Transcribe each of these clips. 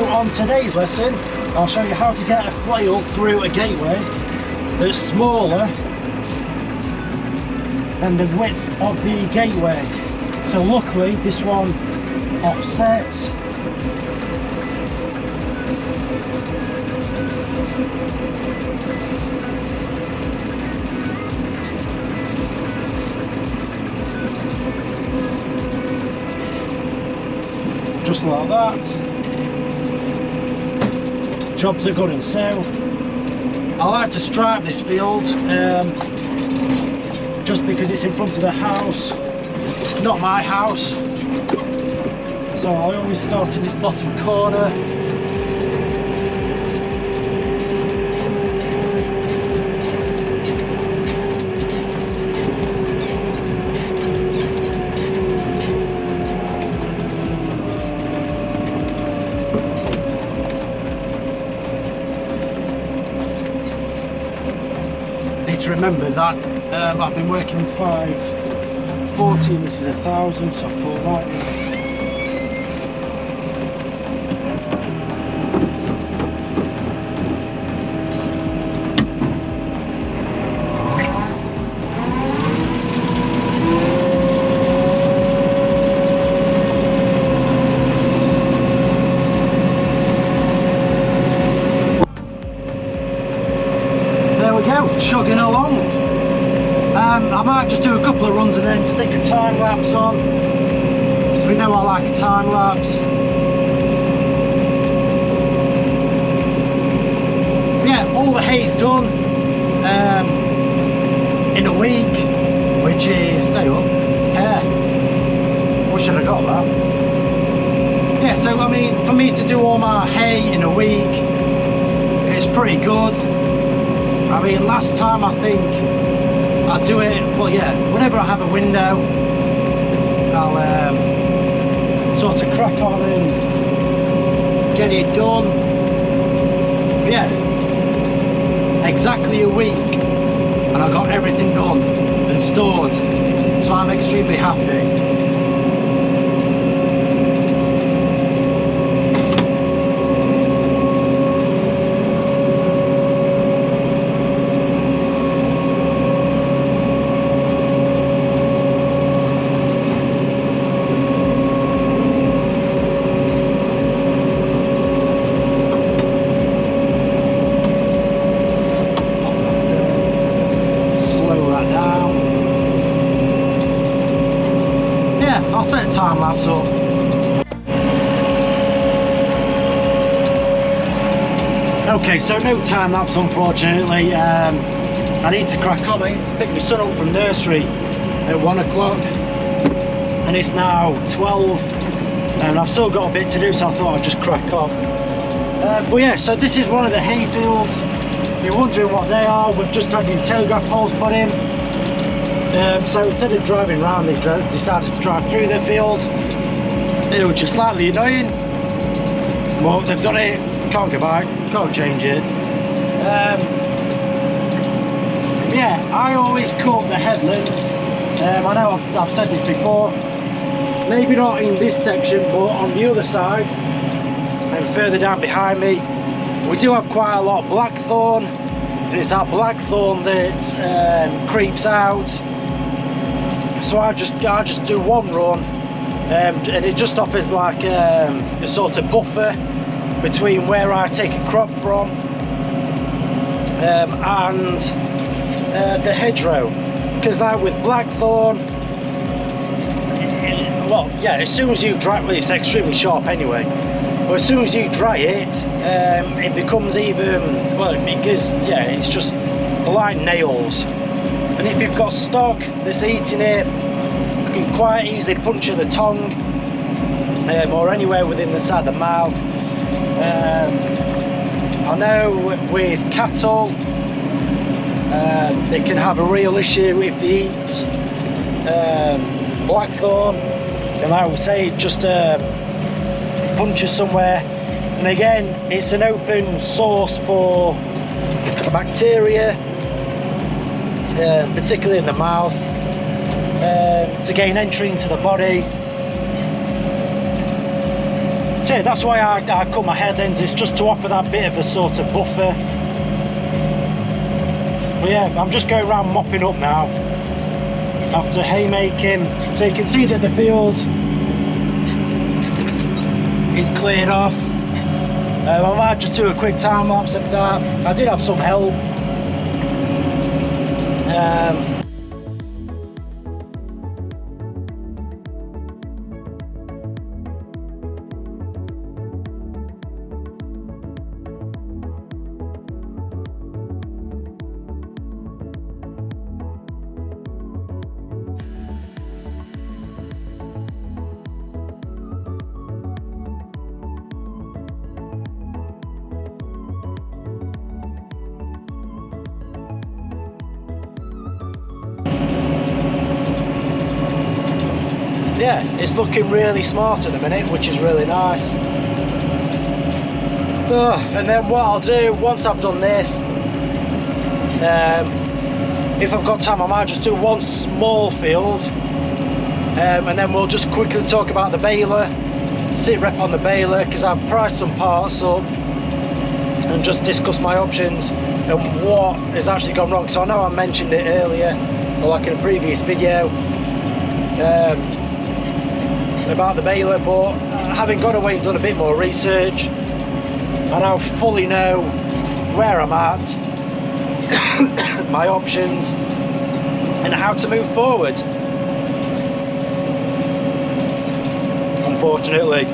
So on today's lesson, I'll show you how to get a flail through a gateway that's smaller than the width of the gateway. So luckily this one offsets. Just like that. Jobs are good and so. I like to stripe this field just because it's in front of the house, not my house. So I always start in this bottom corner. To remember that I've been working 540 and this is 1,000, so I pull that in. Chugging along. I might just do a couple of runs and then stick a time lapse on, because we know I like a time lapse. Yeah, all the hay's done in a week, which is, hang on, wish I'd have got that. Yeah, so I mean, for me to do all my hay in a week, it's pretty good. I mean, last time I think I do it, well yeah, whenever I have a window, I'll sort of crack on and get it done. But yeah, exactly a week and I got everything done and stored, so I'm extremely happy. I'll set a time lapse up. Okay, so no time lapse unfortunately. I need to crack on. I need to pick my son up from nursery at 1 o'clock and it's now 12 and I've still got a bit to do, so I thought I'd just crack on. But yeah, so this is one of the hay fields. If you're wondering what they are, we've just had new telegraph poles put in. So instead of driving around, they decided to drive through the field, which is slightly annoying. But they've done it, can't go back, can't change it. Yeah, I always cut the headlands. I know I've said this before, maybe not in this section, but on the other side and further down behind me, we do have quite a lot of blackthorn. It's that blackthorn that creeps out. So I just do one run, and it just offers like a sort of buffer between where I take a crop from and the hedgerow. Because like with blackthorn, well, yeah, as soon as you dry, well, it's extremely sharp anyway. But as soon as you dry it, it becomes even, well, because yeah, it's just like nails. And if you've got stock that's eating it, you can quite easily puncture the tongue or anywhere within the side of the mouth. I know with cattle, they can have a real issue if they eat blackthorn. And I would say just puncture somewhere. And again, it's an open source for bacteria. Particularly in the mouth, to gain entry into the body. So yeah, that's why I cut my headlands, it's just to offer that bit of a sort of buffer. But yeah, I'm just going around mopping up now after haymaking, so you can see that the field is cleared off. I might just do a quick time lapse of that. I did have some help. Yeah, it's looking really smart at the minute, which is really nice. And then what I'll do, once I've done this, if I've got time, I might just do one small field, and then we'll just quickly talk about the baler, sit rep on the baler, because I've priced some parts up, and just discuss my options and what has actually gone wrong. So I know I mentioned it earlier, or like in a previous video, about the baler, but having gone away and done a bit more research, I now fully know where I'm at, my options, and how to move forward. Unfortunately.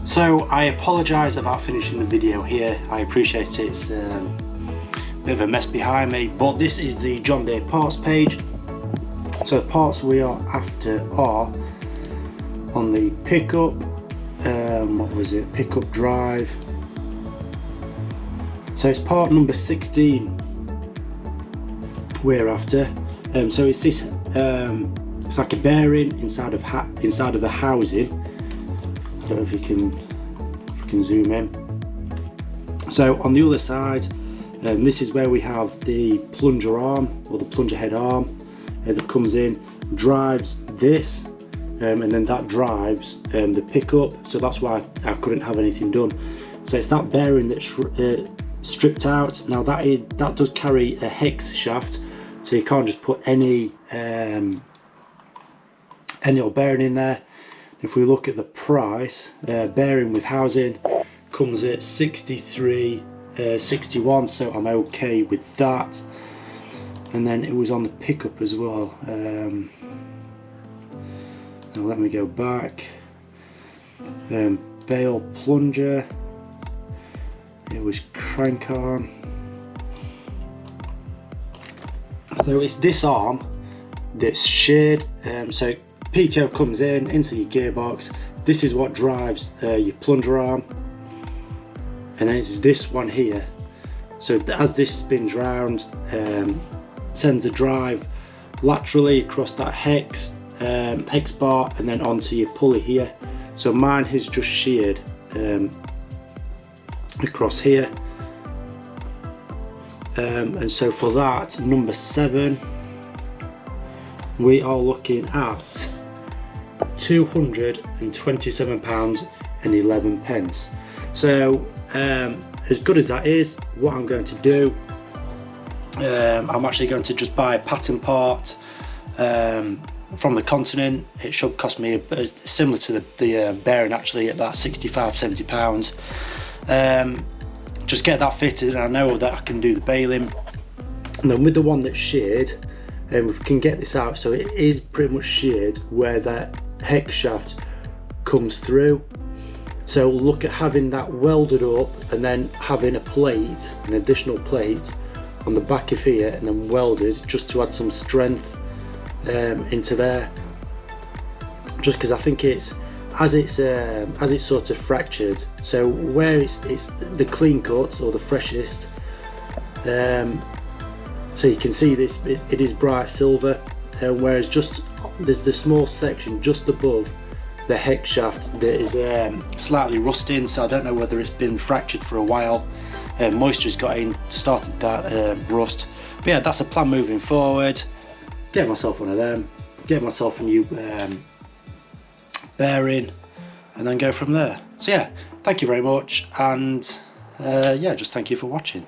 So I apologise about finishing the video here. I appreciate it. It's a bit of a mess behind me, but this is the John Deere parts page. So the parts we are after are on the pickup, what was it, pickup drive. So it's part number 16 we're after. So it's this, it's like a bearing inside of the housing. I don't know if you can zoom in. So on the other side, this is where we have the plunger arm, or the plunger head arm, that comes in, drives this, and then that drives the pickup. So that's why I couldn't have anything done. So it's that bearing that's stripped out. Now that does carry a hex shaft, so you can't just put any old bearing in there. If we look at the price, bearing with housing comes at 63.61, so I'm okay with that. And then it was on the pickup as well. Now let me go back. bale plunger. It was crank arm. So it's this arm that's sheared. So PTO comes in into your gearbox. This is what drives your plunger arm, and then it's this one here. So as this spins round, sends a drive laterally across that hex bar and then onto your pulley here. So mine has just sheared across here, and so for that, number 7, we are looking at £227.11. So as good as that is, what I'm going to do, I'm actually going to just buy a pattern part from the continent. It should cost me similar to the bearing, actually, at about £65–70. Just get that fitted, and I know that I can do the baling. And then with the one that's sheared, we can get this out, so it is pretty much sheared where that hex shaft comes through. So look at having that welded up and then having a plate, an additional plate on the back of here, and then welded just to add some strength into there. Just because I think it's as it's sort of fractured. So where it's the clean cut or the freshest. So you can see this, it is bright silver, whereas just there's the small section just above the hex shaft that is slightly rusting. So I don't know whether it's been fractured for a while. Moisture's got in, started that rust. But yeah, that's the plan moving forward. Get myself one of them, get myself a new bearing, and then go from there. So yeah, thank you very much, and yeah, just thank you for watching.